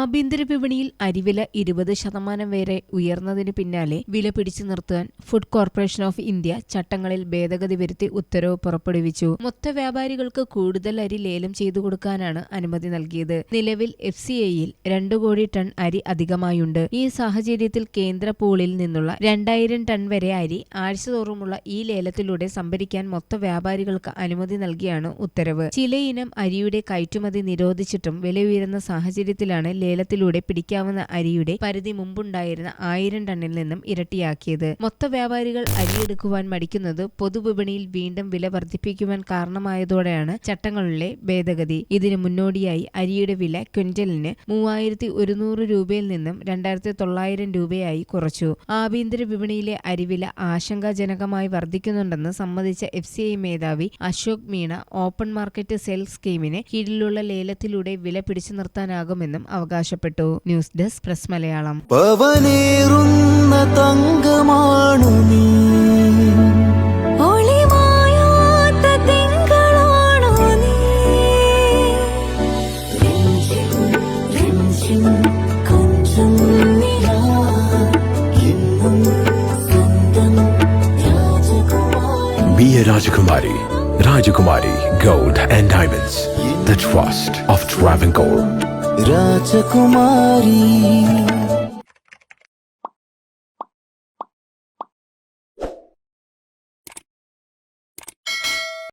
ആഭ്യന്തര വിപണിയിൽ അരിവില 20% വരെ ഉയർന്നതിനു പിന്നാലെ വില പിടിച്ചു നിർത്താൻ ഫുഡ് കോർപ്പറേഷൻ ഓഫ് ഇന്ത്യ ചട്ടങ്ങളിൽ ഭേദഗതി വരുത്തി ഉത്തരവ് പുറപ്പെടുവിച്ചു. മൊത്ത വ്യാപാരികൾക്ക് കൂടുതൽ അരി ലേലം ചെയ്തു കൊടുക്കാനാണ് അനുമതി നൽകിയത്. നിലവിൽ FCIയിൽ 2 കോടി ടൺ അരി അധികമായുണ്ട്. ഈ സാഹചര്യത്തിൽ കേന്ദ്ര പൂളിൽ നിന്നുള്ള 2000 ടൺ വരെ അരി ആഴ്ചതോറുമുള്ള ഈ ലേലത്തിലൂടെ സംഭരിക്കാൻ മൊത്ത വ്യാപാരികൾക്ക് അനുമതി നൽകിയാണ് ഉത്തരവ്. ചിലയിനം അരിയുടെ കയറ്റുമതി നിരോധിച്ചിട്ടും വില ഉയരുന്ന സാഹചര്യത്തിലാണ് ലേലത്തിലൂടെ പിടിക്കാവുന്ന അരിയുടെ പരിധി മുമ്പുണ്ടായിരുന്ന 1000 ടണ്ണിൽ നിന്നും ഇരട്ടിയാക്കിയത്. മൊത്ത വ്യാപാരികൾ അരിയെടുക്കുവാൻ മടിക്കുന്നത് പൊതുവിപണിയിൽ വീണ്ടും വില വർദ്ധിപ്പിക്കുവാൻ കാരണമായതോടെയാണ് ചട്ടങ്ങളിലെ ഭേദഗതി. ഇതിന് മുന്നോടിയായി അരിയുടെ വില ക്വിന്റലിന് 3100 രൂപയിൽ നിന്നും 2900 രൂപയായി കുറച്ചു. ആഭ്യന്തര വിപണിയിലെ അരിവില ആശങ്കാജനകമായി വർദ്ധിക്കുന്നുണ്ടെന്ന് സമ്മതിച്ച FCI മേധാവി Ashok Meena open market sale സ്കീമിന് കീഴിലുള്ള ലേലത്തിലൂടെ വില പിടിച്ചു നിർത്താനാകുമെന്നും അവകാശപ്പെട്ടു. News desk press Malayalam. തങ്കമാണു നീ, Be a Rajakumari. Rajakumari Gold and Diamonds. The trust of Travancore. Rajakumari.